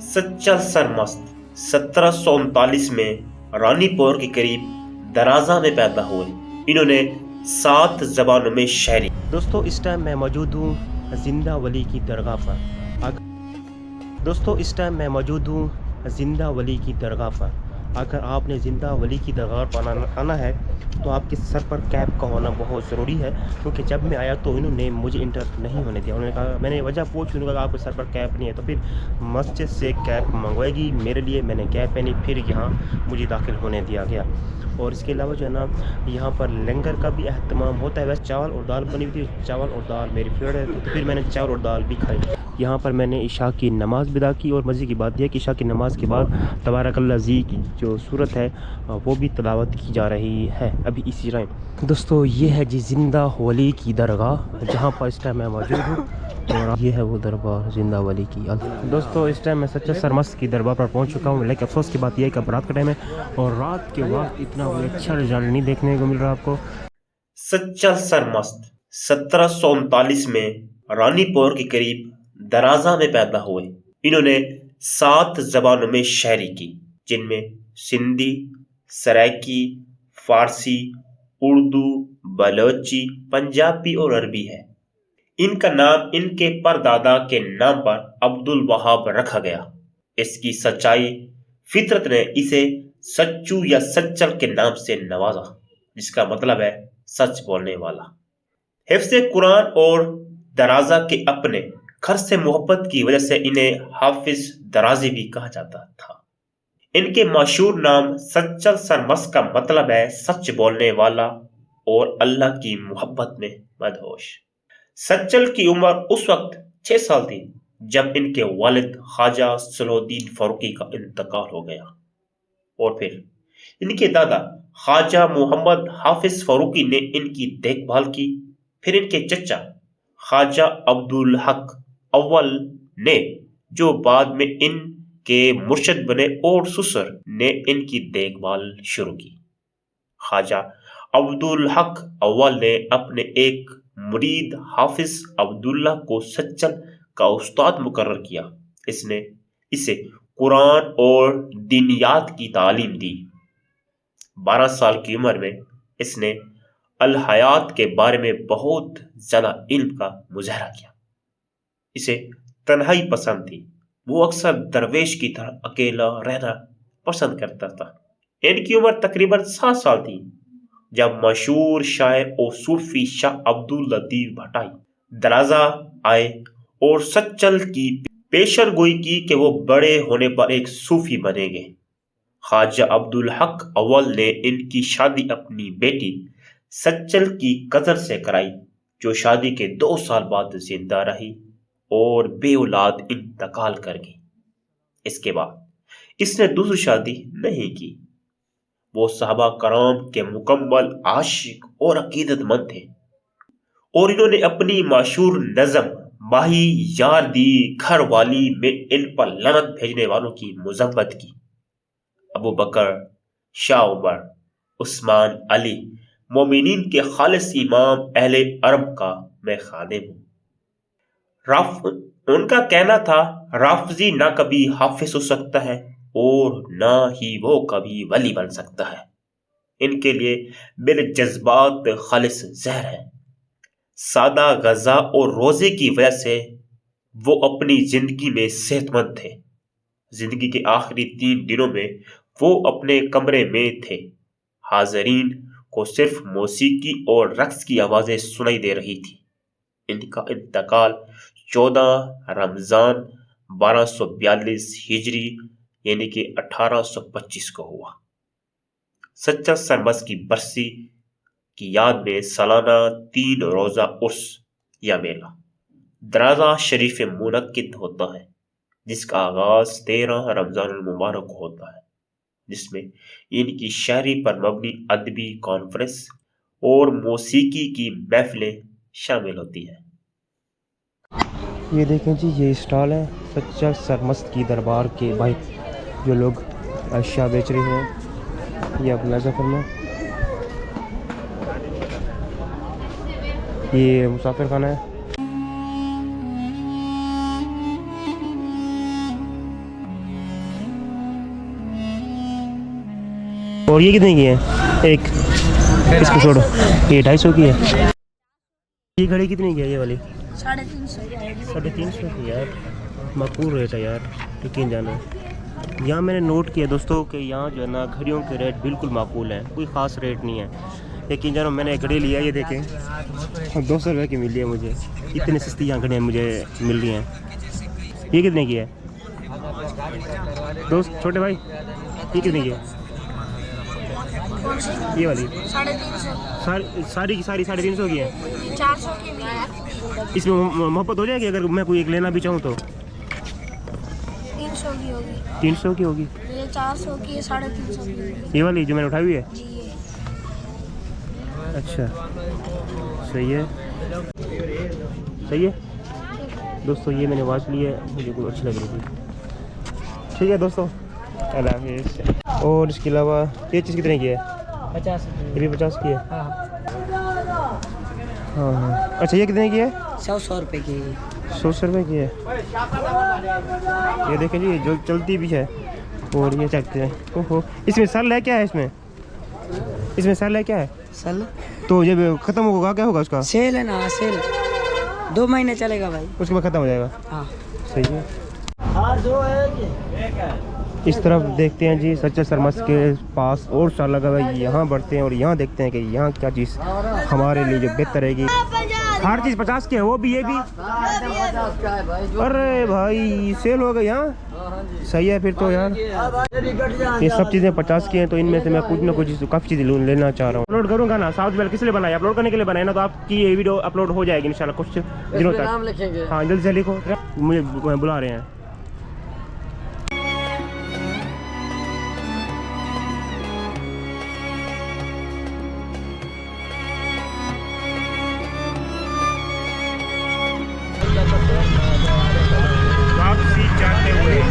सच्चल सरमस्त 1739 में रानीपुर के करीब दराजा में पैदा हुए। इन्होंने 7 जबानों में शायरी। दोस्तों इस टाइम मैं मौजूद हूँ जिंदा वली की दरगाह पर। दोस्तों इस टाइम मैं मौजूद हूँ जिंदा वली की दरगाह पर। अगर आपने जिंदा वली की दरगाह पर आना है तो आपके सर पर कैप का होना बहुत ज़रूरी है, क्योंकि जब मैं आया तो इन्होंने मुझे इंटर नहीं होने दिया। उन्होंने कहा, मैंने वजह पूछी, उन्होंने कहा आपके सर पर कैप नहीं है, तो फिर मस्जिद से कैप मंगवाएगी मेरे लिए। मैंने कैप पहनी, फिर यहाँ मुझे दाखिल होने दिया गया। और इसके अलावा जो है ना, यहाँ पर लंगर का भी अहतमाम होता है। वैसे चावल और दाल बनी हुई थी, चावल और दाल मेरी फेवरेट है, तो फिर मैंने चावल और दाल भी खाई। यहाँ पर मैंने इशा की नमाज़ भी अदा की, और मज़े की बात यह है कि इशा की नमाज़ के बाद तबारकल्लाह जी की जो सूरत है वो भी तिलावत की जा रही है अभी इसी टाइम। दोस्तों ये है जी जिंदा वली की दरगाह, जहाँ पर इस टाइम मैं मौजूद हूँ, और ये है वो दरबार जिंदा वली की। दोस्तों इस टाइम मैं सच्चा सरमस्त की दरबार पर पहुँच चुका हूँ, लेकिन अफसोस की बात यह है कि अब रात का टाइम है, और रात के वक्त इतना कोई अच्छा रिजल्ट नहीं देखने को मिल रहा आपको। सच्चल सरमस्त 1739 में रानीपुर के करीब दराजा में पैदा हुए। इन्होंने 7 जबानों में शायरी की, जिनमें सिंधी, सराइकी, फारसी, उर्दू, बलोची, पंजाबी और अरबी है। इनका नाम इनके परदादा के नाम पर अब्दुल वहाब रखा गया। इसकी सच्चाई फितरत ने इसे सच्चू या सच्चल के नाम से नवाजा, जिसका मतलब है सच बोलने वाला। हिफ्ज़े कुरान और दराजा के अपने घर से मोहब्बत की वजह से इन्हें हाफिज दराजी भी कहा जाता था। इनके मशहूर नाम सच्चल सरमस्त का मतलब है सच बोलने वाला और अल्लाह की मोहब्बत में मदहोश। सच्चल की उम्र उस वक्त 6 साल थी जब इनके वालिद ख्वाजा सलाहुद्दीन फारूकी का इंतकाल हो गया, और फिर इनके दादा ख्वाजा मोहम्मद हाफिज फारूकी ने इनकी देखभाल की। फिर इनके चचा ख्वाजा अब्दुल हक अव्वल ने, जो बाद में इनके मुर्शद बने, और ससुर ने इनकी देखभाल शुरू की। ख्वाजा अब्दुल हक अव्वल ने अपने एक मुरीद हाफिज अब्दुल्ला को सच्चल का उस्ताद मुकर्रर किया। इसने इसे कुरान और दीनियात की तालीम दी। 12 साल की उम्र में इसने अल हयात के बारे में बहुत ज्यादा इल्म का मुजाहरा किया। इसे तन्हाई पसंद थी। वो अक्सर दरवेश की तरह अकेला रहना पसंद करता था। इनकी उम्र तकरीबन 7 साल थी जब मशहूर शायर और सूफी शाह अब्दुल लतीफ भटाई दराजा आए और सच्चल की पेशन गोई की कि वो बड़े होने पर एक सूफी बनेंगे। ख्वाजा अब्दुल हक अव्वल ने इनकी शादी अपनी बेटी सच्चल की कजर से कराई, जो शादी के 2 साल बाद जिंदा रही और बेऔलाद इंतकाल कर गई। इसके बाद इसने दूसरी शादी नहीं की। वो सहाबा कराम के मुकम्मल आशिक और अकीदतमंद थे, और इन्होंने अपनी मशहूर नज़म माही यार दी घर वाली में इन पर लनत भेजने वालों की मुज़म्मत की। अबू बकर, शाह उमर, उस्मान अली, मोमिनीन के खालिस इमाम अहले अरब का मैं खादिम हूँ। उनका कहना था, राफजी ना कभी हाफिज हो सकता है और ना ही वो कभी वली बन सकता है। इनके लिए बिल जज्बात खालिस जहर है। सादा गजा और रोजे की वजह से वो अपनी जिंदगी में सेहतमंद थे। जिंदगी के आखिरी 3 दिनों में वो अपने कमरे में थे। हाजरीन को सिर्फ मौसीकी और रक्स की आवाजें सुनाई दे रही थी। इनका इंतकाल 14 रमजान 1242 हिजरी यानी कि 1825 को हुआ। सच्चा सरमस्त की बरसी की याद में सालाना 3 रोजा उर्स या मेला दराजा शरीफ में मुनक्किद होता है, जिसका आगाज 13 रमजान मुबारक को होता है, जिसमें इनकी शायरी पर मबनी अदबी कॉन्फ्रेंस और मौसीकी की महफिलें शामिल होती हैं। ये देखें जी, ये स्टॉल है सच्चा सरमस्त की दरबार के भाई, जो लोग अशिया बेच रहे हैं। ये अपना सफ़र में ये मुसाफिर खाना है। اور یہ کتنے کی ہے ایک؟ اس کو چھوڑو، یہ 250 کی ہے۔ یہ گھڑی کتنے کی ہے یہ والی؟ 350۔ 350 کی یار، معقول ریٹ ہے یار، یقین جانا۔ یہاں میں نے نوٹ کیا دوستوں کہ یہاں جو ہے نا گھڑیوں کے ریٹ بالکل معقول ہیں، کوئی خاص ریٹ نہیں ہے، یقین جانا۔ میں نے ایک گھڑی لیا، یہ دیکھیں 200 روپے کی ملی ہے مجھے، اتنی سستی یہاں گھڑیاں مجھے مل رہی ہیں۔ یہ کتنے کی ہے دوست چھوٹے بھائی؟ یہ کتنے کی ہے یہ والی؟ 350۔ ساری کی ساری 350 کی ہے۔ 400 کی بھی ہے۔ اس میں محبت ہو جائے گی اگر میں کوئی ایک لینا بھی چاہوں تو؟ 300 کی ہوگی۔ 300 کی ہوگی؟ یہ 400 کی ہے، 350 کی ہوگی یہ والی جو میں نے اٹھائی ہوئی ہے؟ جی۔ یہ اچھا صحیح ہے، صحیح ہے دوستو۔ یہ میں نے واچ لی ہے، مجھے کچھ اچھی لگ رہی تھی۔ ٹھیک ہے دوستو، اللہ حافظ۔ اور اس کے علاوہ یہ چیز کتنے کی ہے؟ 50۔ یہ بھی 50 کی ہے؟ ہاں ہاں ہاں۔ اچھا یہ کتنے کی ہے؟ 100 روپے کی۔ 100 روپے کی ہے۔ یہ دیکھیں جی، یہ جو چلتی بھی ہے اور یہ چکتے ہیں۔ اوہو، اس میں سل ہے کیا ہے؟ اس میں سل ہے کیا ہے؟ سل تو جب ختم ہوگا کیا ہوگا اس کا؟ سیل ہے نا، سیل 2 مہینے چلے گا بھائی، اس کے بعد ختم ہو جائے گا؟ ہاں۔ صحیح ہے۔ اس طرف دیکھتے ہیں جی سچا سرمس کے پاس اور شال لگا ہوا ہے، یہاں بڑھتے ہیں اور یہاں دیکھتے ہیں کہ یہاں کیا چیز ہمارے لیے جو بہتر رہے گی۔ ہر چیز 50 کی ہے، وہ بھی یہ بھی؟ ارے بھائی سیل ہو گئی یہاں، صحیح ہے پھر تو یار۔ یہ سب چیزیں 50 کی ہیں، تو ان میں سے میں کچھ نہ کچھ کافی چیزیں لینا چاہ رہا ہوں۔ اپلوڈ کروں گا نا، ساؤتھ ویل کس لیے بنایا؟ اپلوڈ کرنے کے لیے بنایا نا، تو آپ کی یہ ویڈیو اپلوڈ ہو جائے گی انشاءاللہ کچھ دنوں تک۔ نام لکھیں گے، ہاں جلدی سے لکھو، مجھے بلا رہے ہیں۔ واپسی جاتے ہوئے